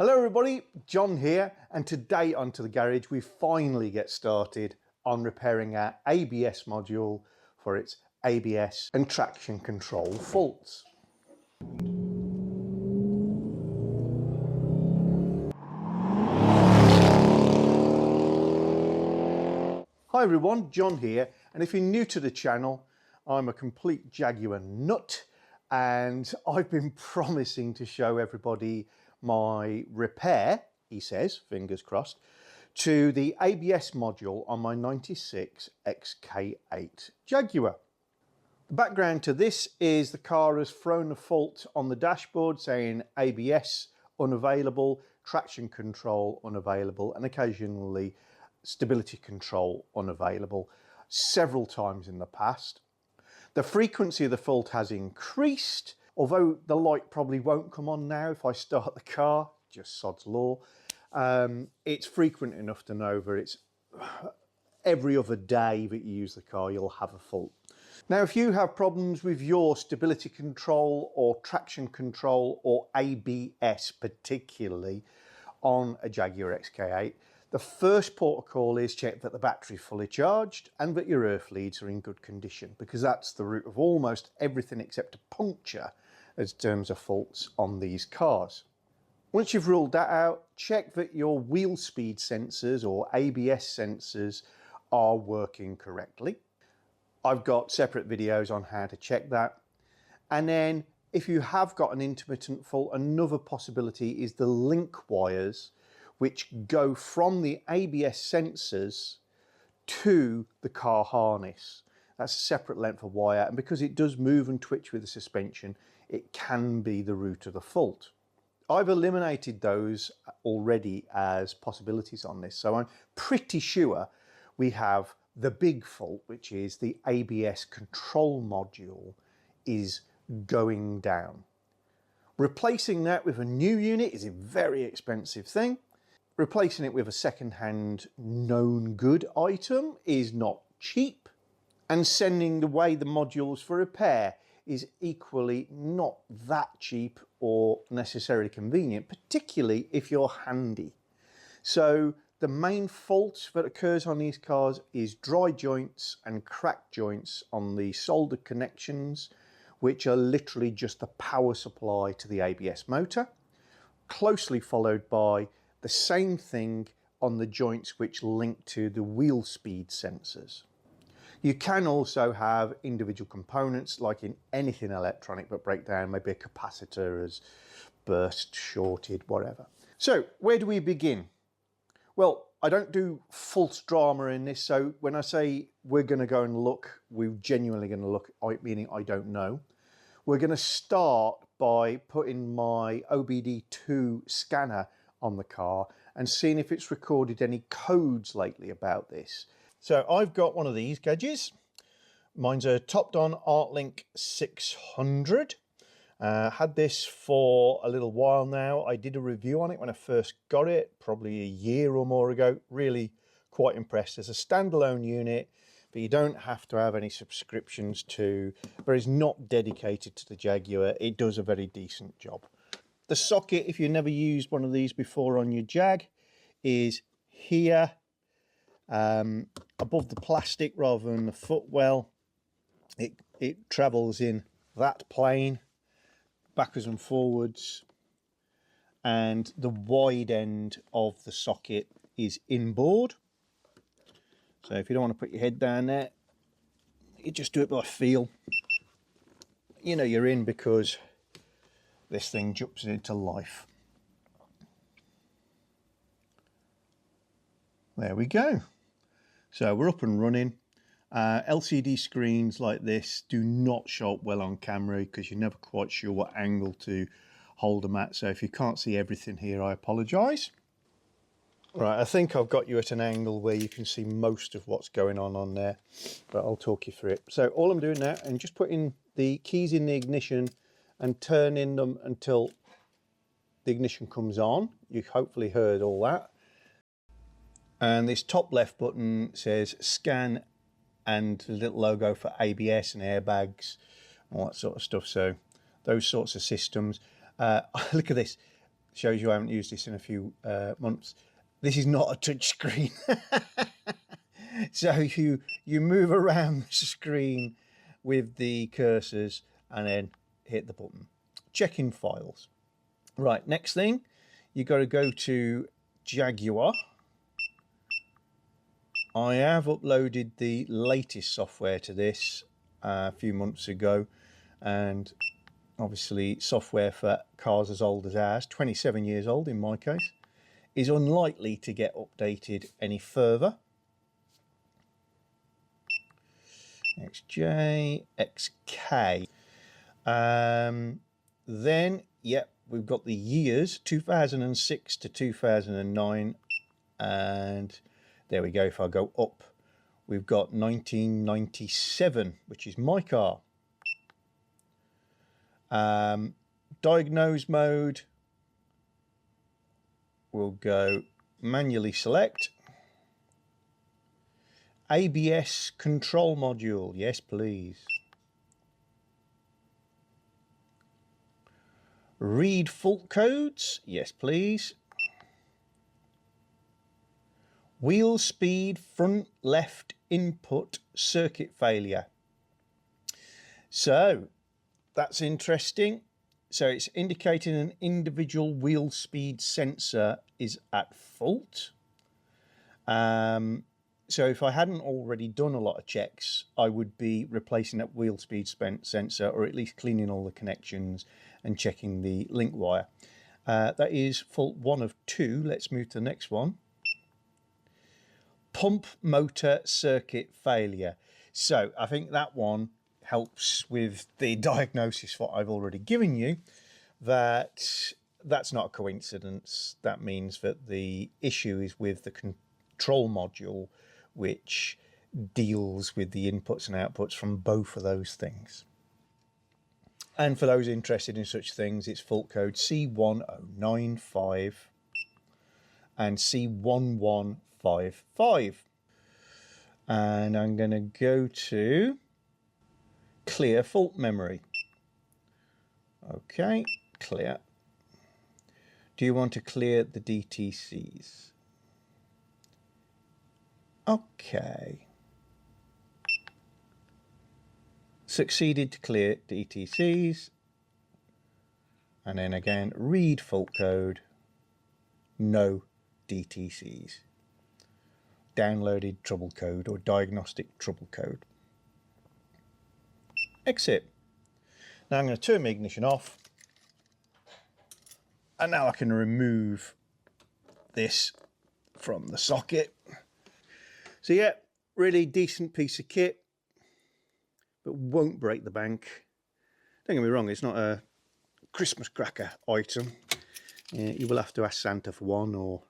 Hello everybody, John here, and today onto the garage we finally get started on repairing our ABS module for its ABS and traction control faults. Hi everyone, John here, and if you're new to the channel, I'm a complete Jaguar nut and I've been promising to show everybody my repair, he says, fingers crossed, to the ABS module on my 96 XK8 Jaguar. The background to this is the car has thrown a fault on the dashboard saying ABS unavailable, traction control unavailable, and occasionally stability control unavailable several times in the past. The frequency of the fault has increased, although the light probably won't come on now if I start the car, just sod's law. It's frequent enough to know that it's every other day that you use the car you'll have a fault. Now if you have problems with your stability control or traction control or ABS particularly on a Jaguar XK8, the first port of call is check that the battery is fully charged and that your earth leads are in good condition, because that's the root of almost everything except a puncture in terms of faults on these cars. Once you've ruled that out, check that your wheel speed sensors or ABS sensors are working correctly. I've got separate videos on how to check that. And then if you have got an intermittent fault, another possibility is the link wires which go from the ABS sensors to the car harness. That's a separate length of wire, and because it does move and twitch with the suspension, it can be the root of the fault. I've eliminated those already as possibilities on this, so I'm pretty sure we have the big fault, which is the ABS control module is going down. Replacing that with a new unit is a very expensive thing. Replacing it with a second-hand known good item is not cheap, and sending away the modules for repair is equally not that cheap or necessarily convenient, particularly if you're handy. So the main fault that occurs on these cars is dry joints and cracked joints on the solder connections, which are literally just the power supply to the ABS motor, closely followed by the same thing on the joints which link to the wheel speed sensors. You can also have individual components, like in anything electronic, that break down. Maybe a capacitor has burst, shorted, whatever. So where do we begin? Well, I don't do false drama in this, so when I say we're going to go and look, we're genuinely going to look, meaning I don't know. We're going to start by putting my OBD2 scanner on the car and seeing if it's recorded any codes lately about this. So I've got one of these gauges. Mine's a Topdon ArtLink 600. Had this for a little while now. I did a review on it when I first got it, probably a year or more ago. Really quite impressed. As a standalone unit, but you don't have to have any subscriptions to, but it's not dedicated to the Jaguar. It does a very decent job. The socket, if you've never used one of these before on your Jag, is here above the plastic rather than the footwell. It travels in that plane, backwards and forwards, and the wide end of the socket is inboard. So if you don't want to put your head down there, you just do it by feel. You know you're in because this thing jumps into life. There we go. So we're up and running. LCD screens like this do not show up well on camera because you're never quite sure what angle to hold them at. So if you can't see everything here, I apologise. Right, I think I've got you at an angle where you can see most of what's going on there, but I'll talk you through it. So all I'm doing now, I'm just putting the keys in the ignition and turning them until the ignition comes on. You hopefully heard all that. And this top left button says scan and the little logo for ABS and airbags, all that sort of stuff. So those sorts of systems. Look at this. shows you I haven't used this in a few months. This is not a touch screen. So you move around the screen with the cursors and then hit the button. Checking files. Right, next thing, you got to go to Jaguar. I have uploaded the latest software to this a few months ago, and obviously software for cars as old as ours, 27 years old in my case, is unlikely to get updated any further. XK8 XK. Then, yep, we've got the years 2006 to 2009, and there we go. If I go up, we've got 1997, which is my car. Diagnose mode, we'll go manually select. ABS control module, yes please. Read fault codes, yes please. Wheel speed front left input circuit failure. So that's interesting. So it's indicating an individual wheel speed sensor is at fault. So if I hadn't already done a lot of checks, I would be replacing that wheel speed sensor, or at least cleaning all the connections and checking the link wire. That is fault 1 of 2. Let's move to the next one. Pump motor circuit failure. So I think that one helps with the diagnosis what I've already given you, that that's not a coincidence. That means that the issue is with the control module, which deals with the inputs and outputs from both of those things. And for those interested in such things, it's fault code C1095 and C1155. And I'm going to go to clear fault memory. Okay, clear. Do you want to clear the DTCs? Okay. Succeeded to clear DTCs. And then again, read fault code. No DTCs. Downloaded trouble code or diagnostic trouble code. Exit. Now I'm going to turn my ignition off. And now I can remove this from the socket. So yeah, really decent piece of kit, but won't break the bank. Don't get me wrong, it's not a Christmas cracker item. You will have to ask Santa for one, or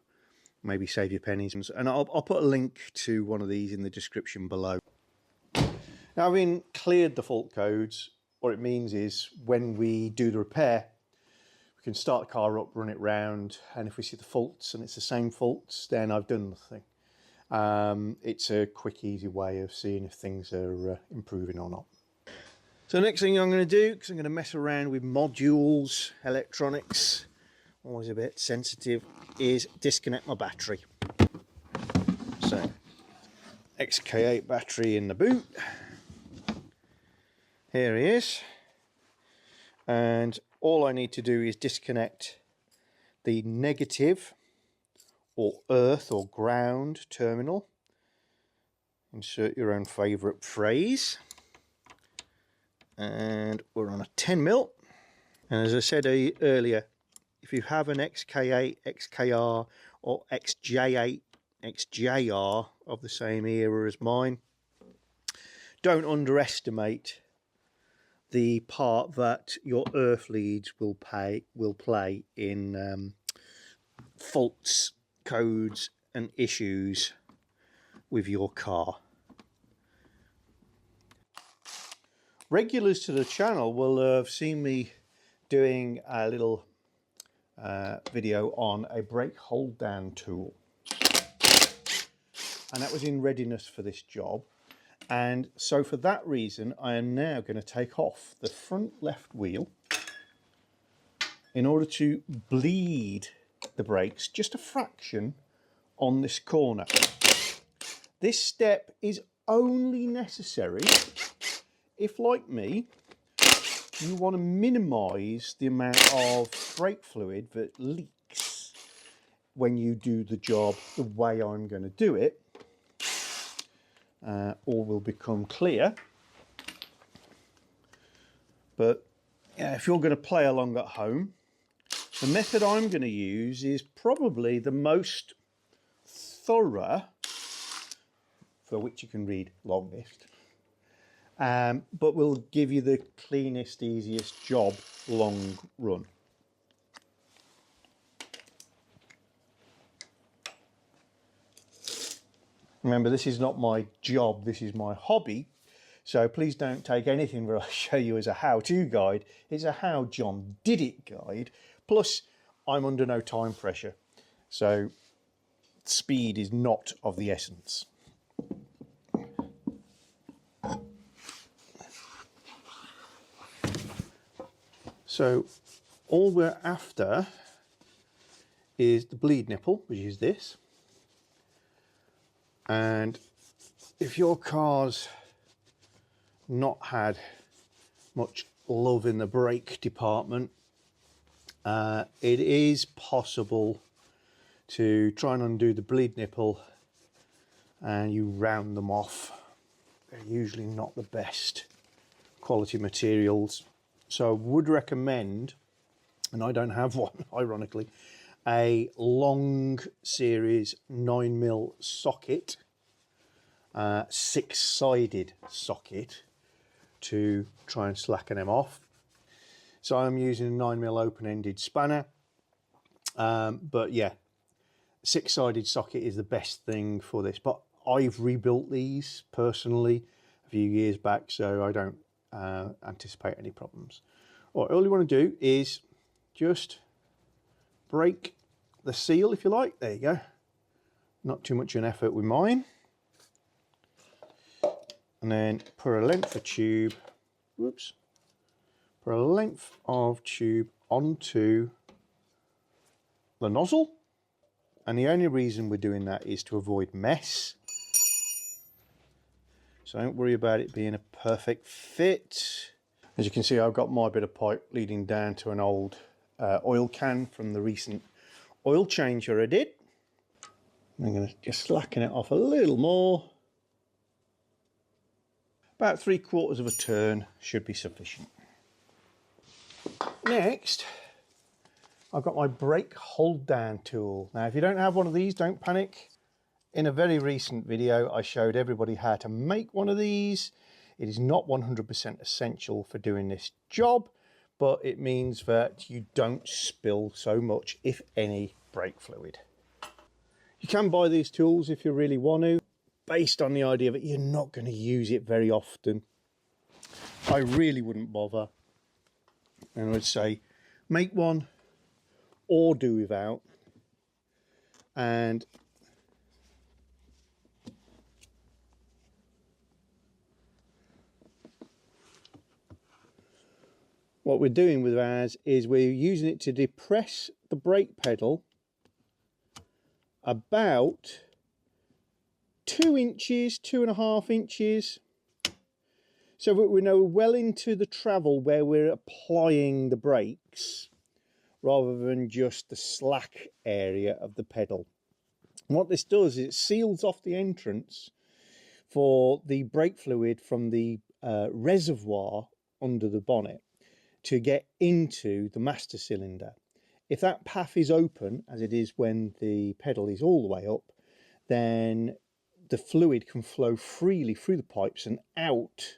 maybe save your pennies. And I'll put a link to one of these in the description below. Now, having cleared the fault codes, what it means is when we do the repair, we can start the car up, run it round, and if we see the faults and it's the same faults, then I've done nothing. It's a quick, easy way of seeing if things are improving or not. So the next thing I'm going to do, because I'm going to mess around with modules, electronics, always a bit sensitive, is disconnect my battery. So, XK8 battery in the boot. Here he is. And all I need to do is disconnect the negative or earth or ground terminal. Insert your own favourite phrase. And we're on a 10mm. And as I said earlier, if you have an XK8 XKR or XJ8 XJR of the same era as mine, don't underestimate the part that your earth leads will play in faults, codes and issues with your car. Regulars to the channel will have seen me doing a little video on a brake hold down tool, and that was in readiness for this job. And so for that reason, I am now going to take off the front left wheel in order to bleed the brakes just a fraction on this corner. This step is only necessary if, like me, you want to minimise the amount of brake fluid that leaks when you do the job the way I'm going to do it. All will become clear. But yeah, if you're going to play along at home, the method I'm going to use is probably the most thorough, for which you can read longest, but will give you the cleanest, easiest job long run. Remember, this is not my job, this is my hobby, so please don't take anything that I show you as a how-to guide. It's a how John did it guide, plus I'm under no time pressure, so speed is not of the essence. So all we're after is the bleed nipple, which is this. And if your car's not had much love in the brake department, it is possible to try and undo the bleed nipple and you round them off. They're usually not the best quality materials. So I would recommend, and I don't have one ironically, a long series 9mm socket, 6-sided socket, to try and slacken them off. So I'm using a 9mm open-ended spanner, but yeah, 6-sided socket is the best thing for this. But I've rebuilt these personally a few years back, so I don't anticipate any problems. All you want to do is just break the seal, if you like. There you go. Not too much an effort with mine. And then put a length of tube, whoops, put a length of tube onto the nozzle. And the only reason we're doing that is to avoid mess. So don't worry about it being a perfect fit. As you can see, I've got my bit of pipe leading down to an old oil can from the recent oil change I did. I'm going to just slacken it off a little more. About 3/4 of a turn should be sufficient. Next, I've got my brake hold down tool. Now, if you don't have one of these, don't panic. In a very recent video, I showed everybody how to make one of these. It is not 100% essential for doing this job, but it means that you don't spill so much, if any, brake fluid. You can buy these tools if you really want to, based on the idea that you're not going to use it very often. I really wouldn't bother, and I would say make one or do without. And what we're doing with ours is we're using it to depress the brake pedal about 2 inches, 2.5 inches, so that we know well into the travel where we're applying the brakes, rather than just the slack area of the pedal. And what this does is it seals off the entrance for the brake fluid from the reservoir under the bonnet to get into the master cylinder. If that path is open, as it is when the pedal is all the way up, then the fluid can flow freely through the pipes and out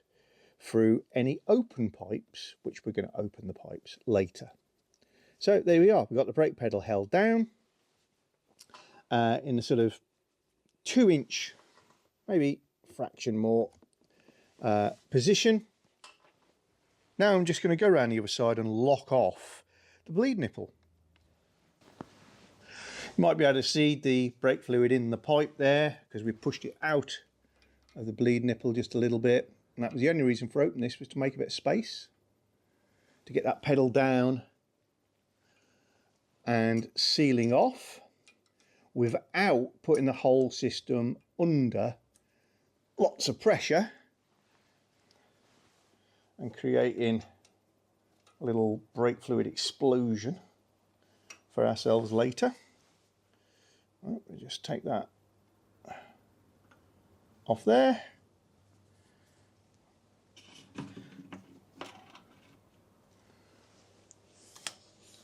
through any open pipes, which we're going to open the pipes later. So there we are, we've got the brake pedal held down in a sort of 2-inch, maybe fraction more position. Now I'm just going to go around the other side and lock off the bleed nipple. You might be able to see the brake fluid in the pipe there, because we pushed it out of the bleed nipple just a little bit, and that was the only reason for opening this, was to make a bit of space to get that pedal down and sealing off without putting the whole system under lots of pressure and creating a little brake fluid explosion for ourselves later. Right, we'll just take that off there.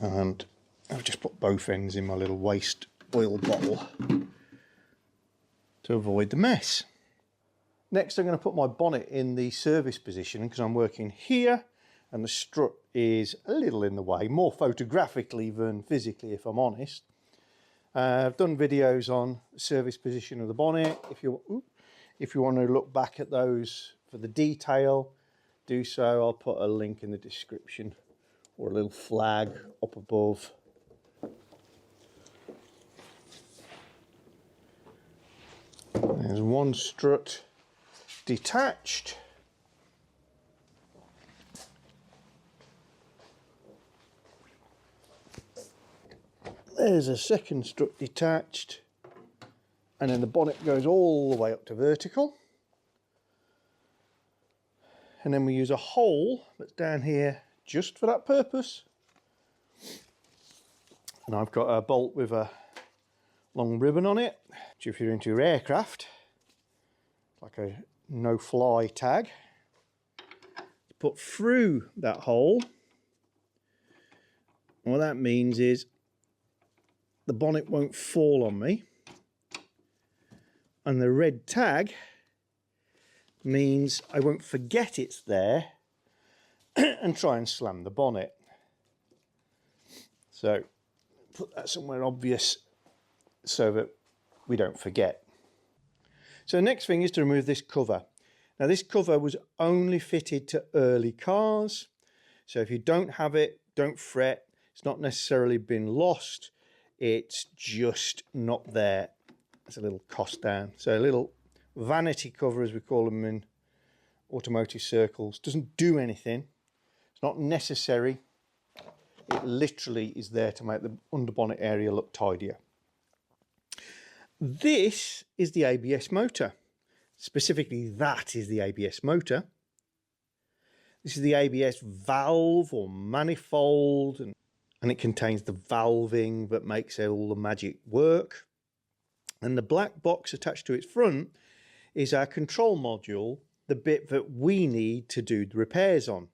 And I've just put both ends in my little waste oil bottle to avoid the mess. Next, I'm going to put my bonnet in the service position because I'm working here and the strut is a little in the way, more photographically than physically, if I'm honest. I've done videos on the service position of the bonnet. If you want to look back at those for the detail, do so. I'll put a link in the description or a little flag up above. There's one strut detached. There's a second strut detached, and then the bonnet goes all the way up to vertical. And then we use a hole that's down here just for that purpose. And I've got a bolt with a long ribbon on it, which if you're into your aircraft, like a no-fly tag, put through that hole. And what that means is the bonnet won't fall on me, and the red tag means I won't forget it's there and try and slam the bonnet. So put that somewhere obvious so that we don't forget. So the next thing is to remove this cover. Now this cover was only fitted to early cars, so if you don't have it, don't fret. It's not necessarily been lost, it's just not there. It's a little cost down. So a little vanity cover, as we call them in automotive circles, doesn't do anything. It's not necessary. It literally is there to make the underbonnet area look tidier. This is the ABS motor. Specifically, that is the ABS motor. This is the ABS valve or manifold, and it contains the valving that makes all the magic work. And the black box attached to its front is our control module, the bit that we need to do the repairs on.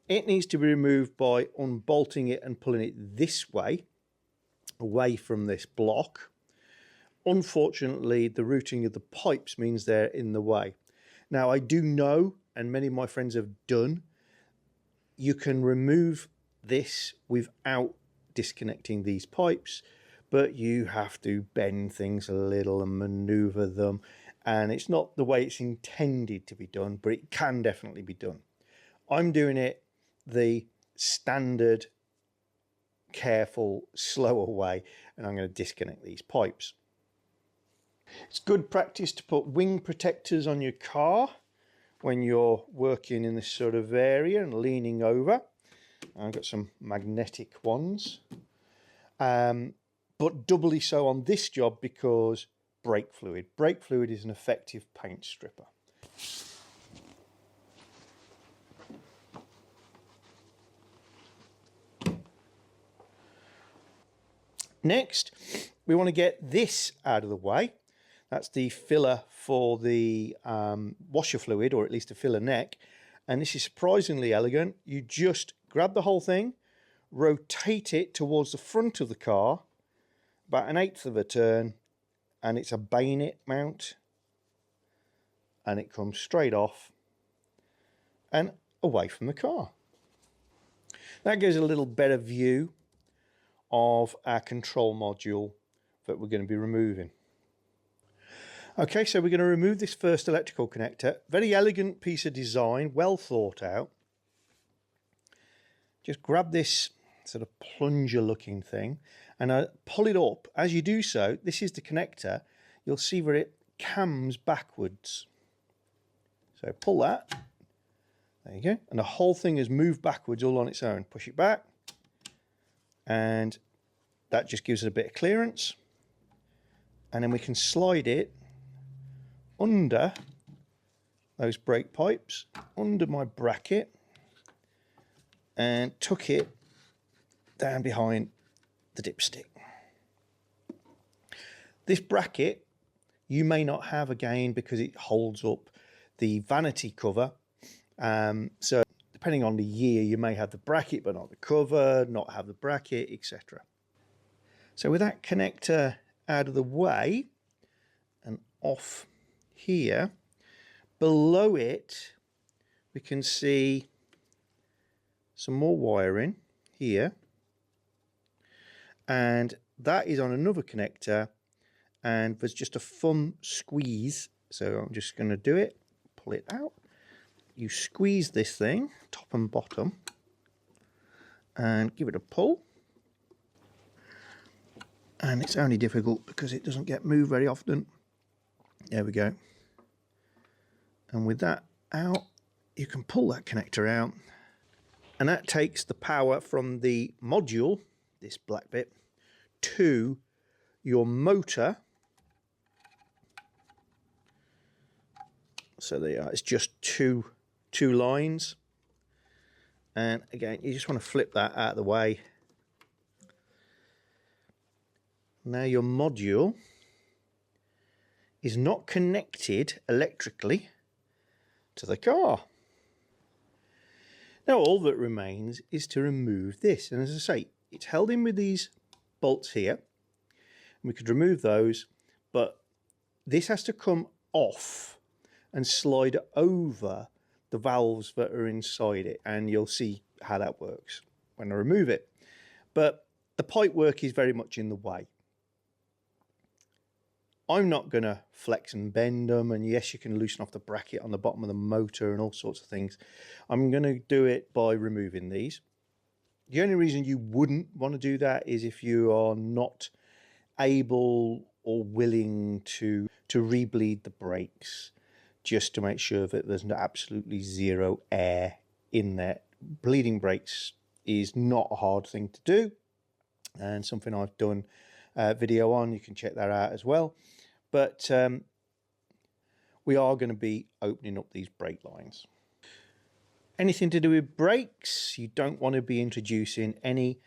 It needs to be removed by unbolting it and pulling it this way, away from this block. Unfortunately, the routing of the pipes means they're in the way. Now, I do know, and many of my friends have done, you can remove this without disconnecting these pipes, but you have to bend things a little and maneuver them, and it's not the way it's intended to be done, but it can definitely be done. I'm doing it the standard, careful, slower way, and I'm going to disconnect these pipes. It's good practice to put wing protectors on your car when you're working in this sort of area and leaning over. I've got some magnetic ones, but doubly so on this job because brake fluid. Brake fluid is an effective paint stripper. Next, we want to get this out of the way. That's the filler for the washer fluid, or at least a filler neck. And this is surprisingly elegant. You just grab the whole thing, rotate it towards the front of the car, about 1/8 of a turn, and it's a bayonet mount. And it comes straight off and away from the car. That gives a little better view of our control module that we're going to be removing. Okay, so we're going to remove this first electrical connector. Very elegant piece of design, well thought out. Just grab this sort of plunger looking thing and pull it up. As you do so, this is the connector. You'll see where it cams backwards. So pull that. There you go. And the whole thing has moved backwards all on its own. Push it back. And that just gives it a bit of clearance, and then we can slide it under those brake pipes, under my bracket, and tuck it down behind the dipstick. This bracket you may not have again because it holds up the vanity cover, so depending on the year you may have the bracket but not the cover, not have the bracket, etc. So with that connector out of the way and off here, below it we can see some more wiring here, and that is on another connector, and there's just a thumb squeeze, so I'm just going to do it, pull it out. You squeeze this thing top and bottom and give it a pull, and it's only difficult because it doesn't get moved very often. There we go. And with that out, you can pull that connector out, and that takes the power from the module, this black bit, to your motor. So there you are. It's just two lines, and again you just want to flip that out of the way. Now your module is not connected electrically to the car. Now all that remains is to remove this, and as I say, it's held in with these bolts here. We could remove those, but this has to come off and slide over the valves that are inside it, and you'll see how that works when I remove it. But the pipe work is very much in the way. I'm not going to flex and bend them, and yes, you can loosen off the bracket on the bottom of the motor and all sorts of things. I'm going to do it by removing these. The only reason you wouldn't want to do that is if you are not able or willing to rebleed the brakes, just to make sure that there's absolutely zero air in there. Bleeding brakes is not a hard thing to do, and something I've done a video on. You can check that out as well. But we are going to be opening up these brake lines. Anything to do with brakes, you don't want to be introducing any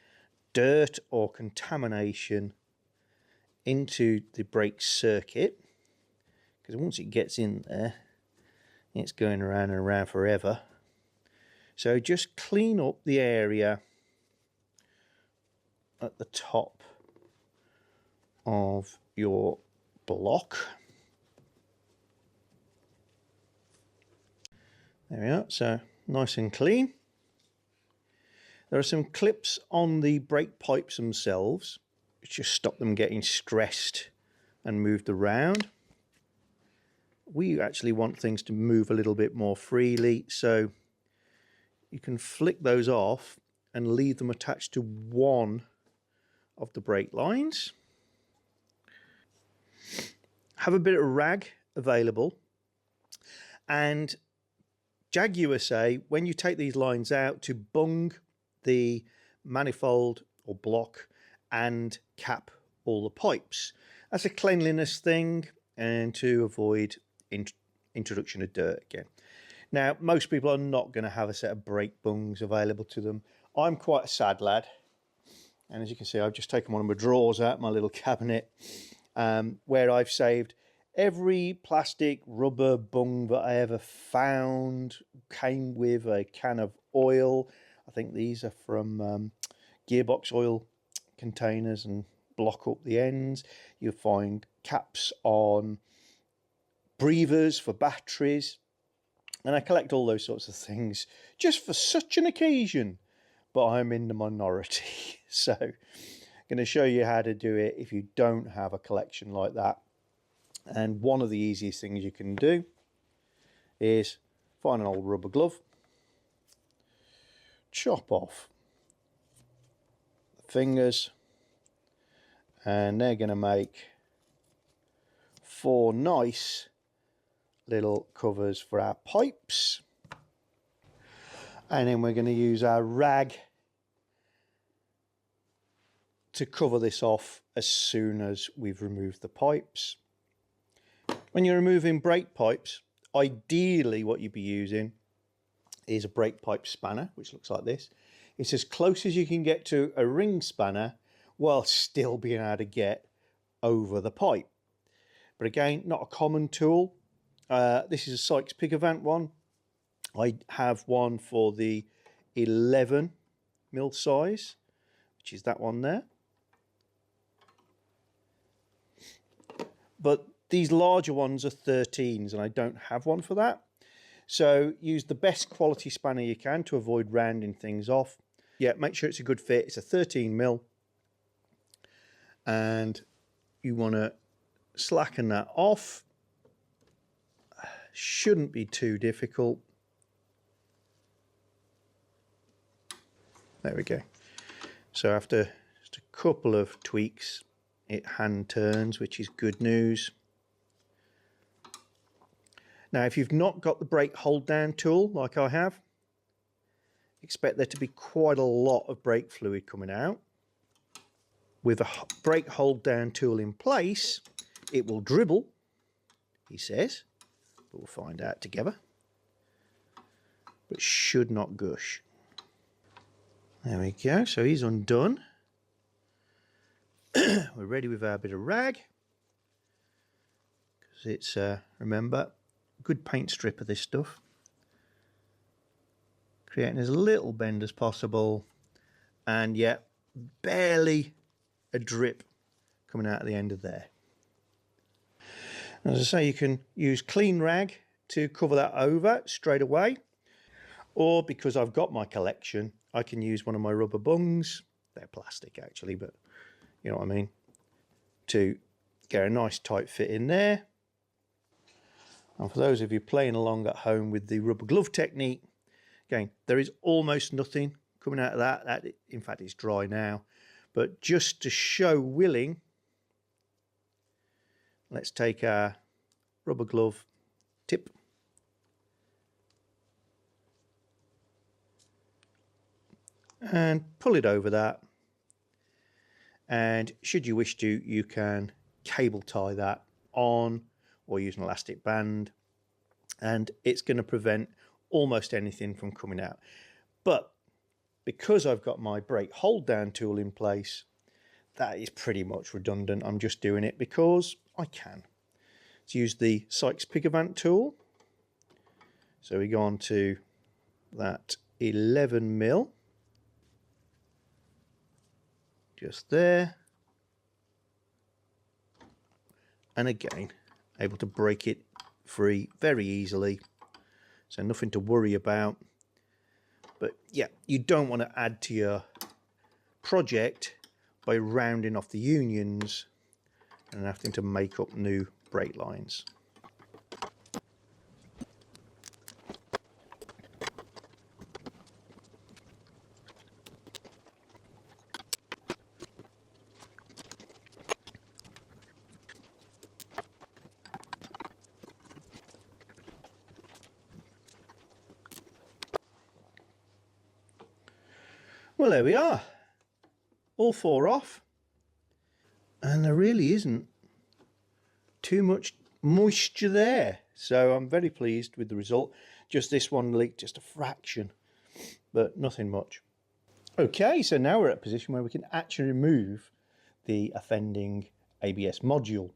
dirt or contamination into the brake circuit, because once it gets in there, it's going around and around forever. So just clean up the area at the top of your block. There we are, so nice and clean. There are some clips on the brake pipes themselves which just stop them getting stressed and moved around. We actually want things to move a little bit more freely, so you can flick those off and leave them attached to one of the brake lines. Have a bit of rag available, and Jaguar say when you take these lines out to bung the manifold or block and cap all the pipes. That's a cleanliness thing and to avoid introduction of dirt again. Now most people are not going to have a set of brake bungs available to them. I'm quite a sad lad, and as you can see I've just taken one of my drawers out my little cabinet, where I've saved every plastic rubber bung that I ever found. Came with a can of oil. I think these are from gearbox oil containers, and block up the ends. You'll find caps on breathers for batteries, and I collect all those sorts of things just for such an occasion, but I'm in the minority. So I'm going to show you how to do it if you don't have a collection like that. And one of the easiest things you can do is find an old rubber glove, chop off the fingers, and they're going to make 4 nice little covers for our pipes. And then we're going to use our rag to cover this off as soon as we've removed the pipes. When you're removing brake pipes, ideally what you'd be using is a brake pipe spanner, which looks like this. It's as close as you can get to a ring spanner while still being able to get over the pipe. But again, not a common tool. This is a Sykes Piggavant one. I have one for the 11mm size, which is that one there. But these larger ones are 13s and I don't have one for that. So use the best quality spanner you can to avoid rounding things off. Yeah, make sure it's a good fit. It's a 13mm. And you want to slacken that off. Shouldn't be too difficult. There we go. So after just a couple of tweaks, it hand turns, which is good news. Now, if you've not got the brake hold down tool like I have, expect there to be quite a lot of brake fluid coming out. With a brake hold down tool in place, it will dribble, he says, but we'll find out together. But should not gush. There we go, so he's undone. We're ready with our bit of rag, because it's, remember, good paint strip of this stuff. Creating as little bend as possible, and yet barely a drip coming out at the end of there. As I say, you can use clean rag to cover that over straight away, or because I've got my collection, I can use one of my rubber bungs. They're plastic actually, but you know what I mean, to get a nice tight fit in there. And for those of you playing along at home with the rubber glove technique, again, there is almost nothing coming out of that. In fact, it's dry now. But just to show willing, let's take our rubber glove tip and pull it over that. And should you wish to, you can cable tie that on or use an elastic band, and it's going to prevent almost anything from coming out. But because I've got my brake hold down tool in place, that is pretty much redundant. I'm just doing it because I can. Let's use the Sykes Piggavant tool. So we go on to that 11mm, just there, and again able to break it free very easily, so nothing to worry about. But yeah, you don't want to add to your project by rounding off the unions and having to make up new brake lines. Well, there we are, all four off, and there really isn't too much moisture there, so I'm very pleased with the result. Just this one leaked just a fraction, but nothing much. Okay, so now we're at a position where we can actually remove the offending ABS module,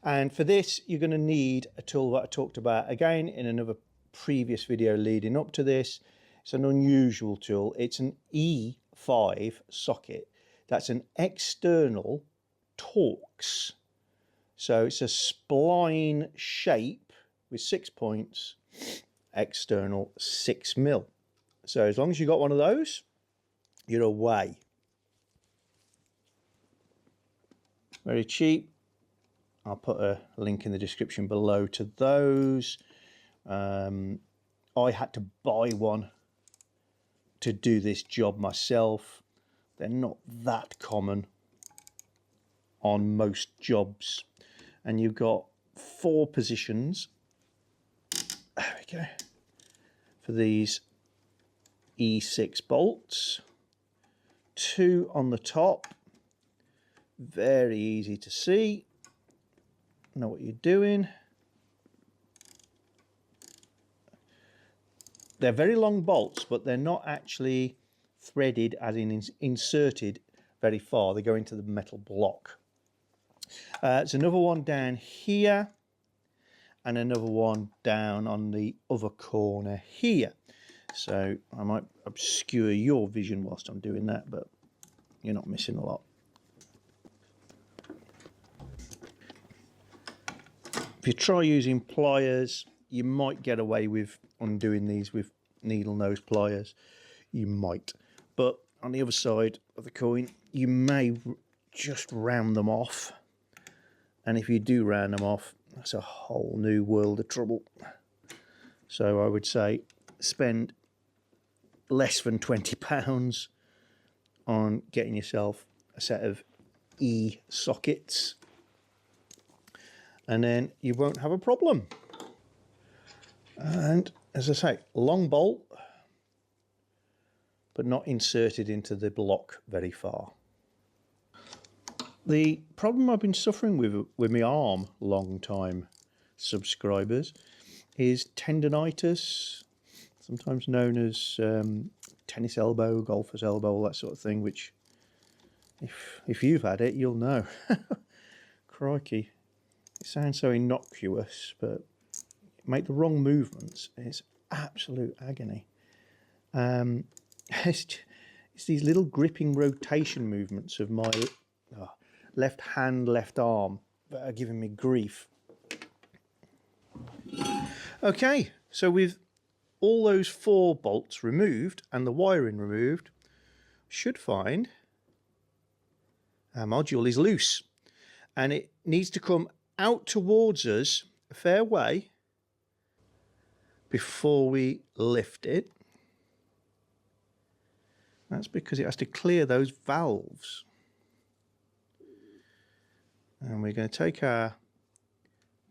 and for this you're going to need a tool that I talked about again in another previous video leading up to this. It's an unusual tool. It's an E5 socket. That's an external Torx. So it's a spline shape with 6 points, external 6mm. So as long as you've got one of those, you're away. Very cheap. I'll put a link in the description below to those. I had to buy one to do this job myself. They're not that common on most jobs, and you've got 4 positions, there we go, for these E6 bolts. two on the top. Very easy to see. Know what you're doing. They're very long bolts, but they're not actually threaded as in inserted very far. They go into the metal block. There's another one down here and another one down on the other corner here. So I might obscure your vision whilst I'm doing that, but you're not missing a lot. If you try using pliers, you might get away with undoing these with needle nose pliers. You might. But on the other side of the coin, you may just round them off. And if you do round them off, that's a whole new world of trouble. So I would say spend less than £20 on getting yourself a set of E-sockets. And then you won't have a problem. And as I say, long bolt, but not inserted into the block very far. The problem I've been suffering with my arm, long time subscribers, is tendonitis, sometimes known as tennis elbow, golfer's elbow, all that sort of thing, which if you've had it, you'll know. Crikey. It sounds so innocuous, but make the wrong movements, it's absolute agony. It's these little gripping rotation movements of my left hand, left arm that are giving me grief. Okay, so with all those 4 bolts removed and the wiring removed, should find our module is loose and it needs to come out towards us a fair way before we lift it. That's because it has to clear those valves. And we're going to take our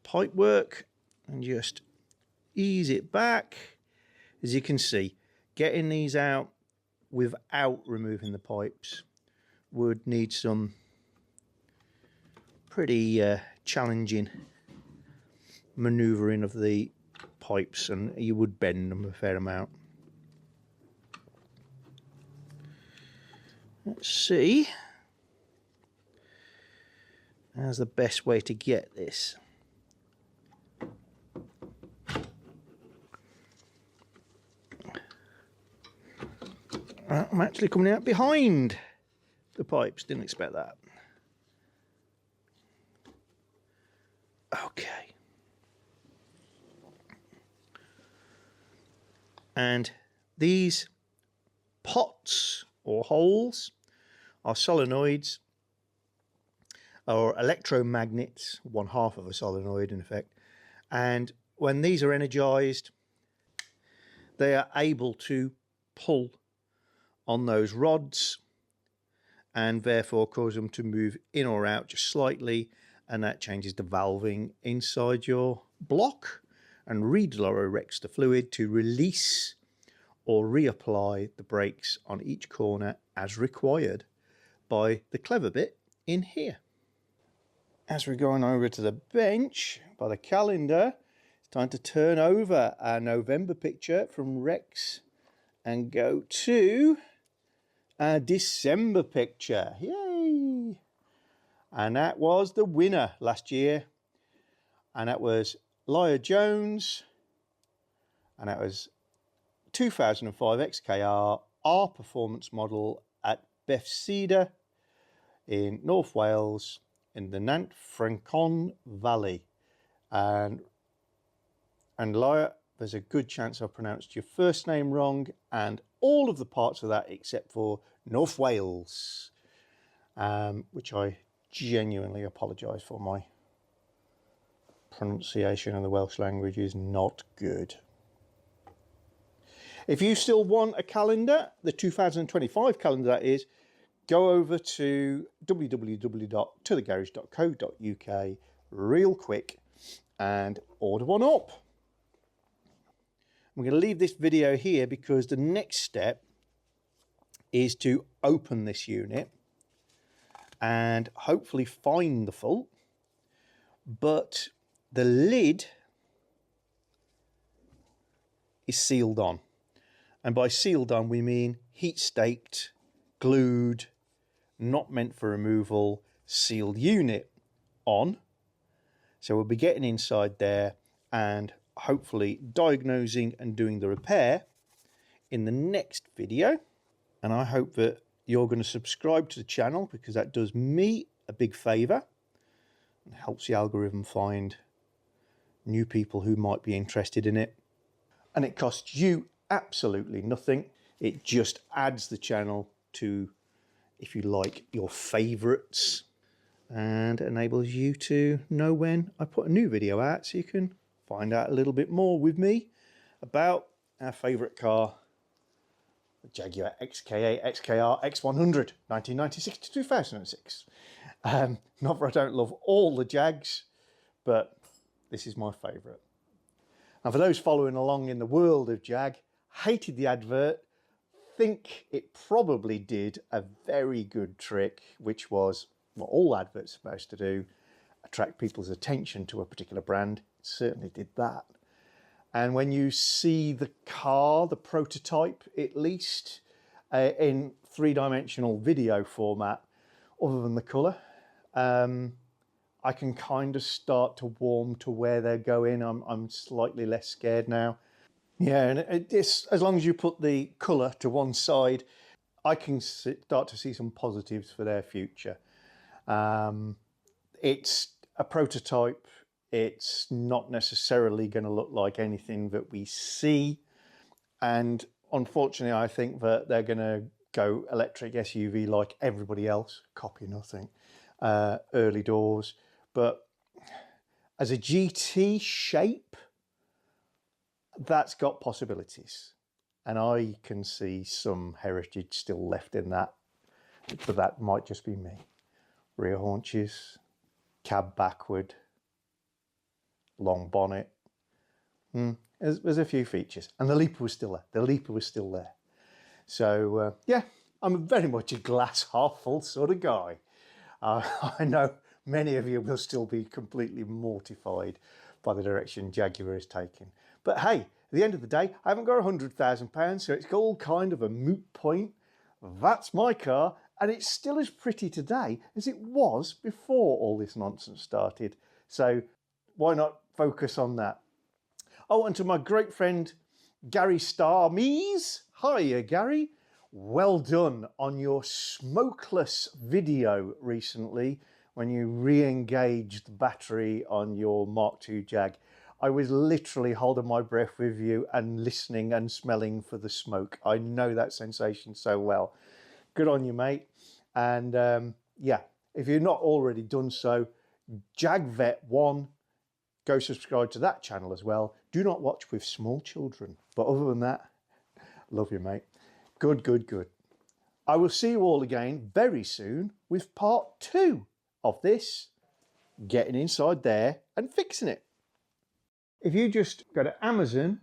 pipe work and just ease it back. As you can see, getting these out without removing the pipes would need some pretty challenging manoeuvring of the pipes, and you would bend them a fair amount. Let's see. How's the best way to get this? I'm actually coming out behind the pipes, didn't expect that. Okay. And these pots or holes are solenoids or electromagnets, one half of a solenoid in effect. And when these are energized, they are able to pull on those rods and therefore cause them to move in or out just slightly, and that changes the valving inside your block and redirects the fluid to release or reapply the brakes on each corner as required by the clever bit in here. As we're going over to the bench by the calendar, it's time to turn over our November picture from Rex and go to our December picture. Yay! And that was the winner last year, and that was Lyra Jones, and that was 2005 XKR R performance model at Bethsaida in North Wales in the Nant Francon Valley. And Lyra, there's a good chance I pronounced your first name wrong and all of the parts of that except for North Wales, which I genuinely apologise for. My pronunciation of the Welsh language is not good. If you still want a calendar, the 2025 calendar that is, go over to www.tothegarage.co.uk real quick and order one up. I'm going to leave this video here because the next step is to open this unit and hopefully find the fault, but the lid is sealed on. And by sealed on, we mean heat staked, glued, not meant for removal, sealed unit on. So we'll be getting inside there and hopefully diagnosing and doing the repair in the next video. And I hope that you're going to subscribe to the channel, because that does me a big favour and helps the algorithm find new people who might be interested in it. And it costs you absolutely nothing. It just adds the channel to, if you like, your favourites, and enables you to know when I put a new video out, so you can find out a little bit more with me about our favourite car, the Jaguar XK8 XKR X100, 1996 to 2006. Not that I don't love all the Jags, but this is my favourite. And for those following along in the world of Jag, hated the advert, think it probably did a very good trick, which was what all adverts are supposed to do, attract people's attention to a particular brand. It certainly did that. And when you see the car, the prototype at least, in three-dimensional video format, other than the colour, I can kind of start to warm to where they're going. I'm slightly less scared now. Yeah, and it's, as long as you put the colour to one side, I can start to see some positives for their future. It's a prototype. It's not necessarily going to look like anything that we see. And unfortunately, I think that they're going to go electric SUV like everybody else, copy nothing, early doors. But as a GT shape, that's got possibilities. And I can see some heritage still left in that, but that might just be me. Rear haunches, cab backward, long bonnet. There's a few features. And the leaper was still there. The leaper was still there. So, yeah, I'm very much a glass half full sort of guy. I know many of you will still be completely mortified by the direction Jaguar is taking. But hey, at the end of the day, I haven't got £100,000, so it's all kind of a moot point. That's my car, and it's still as pretty today as it was before all this nonsense started. So why not focus on that? Oh, and to my great friend, Gary Starmies. Hiya, Gary. Well done on your smokeless video recently when you re-engaged the battery on your Mark II Jag. I was literally holding my breath with you and listening and smelling for the smoke. I know that sensation so well. Good on you, mate. And yeah, if you've not already done so, JagVet1, go subscribe to that channel as well. Do not watch with small children. But other than that, love you, mate. Good, good, good. I will see you all again very soon with part 2 of this, getting inside there and fixing it. If you just go to Amazon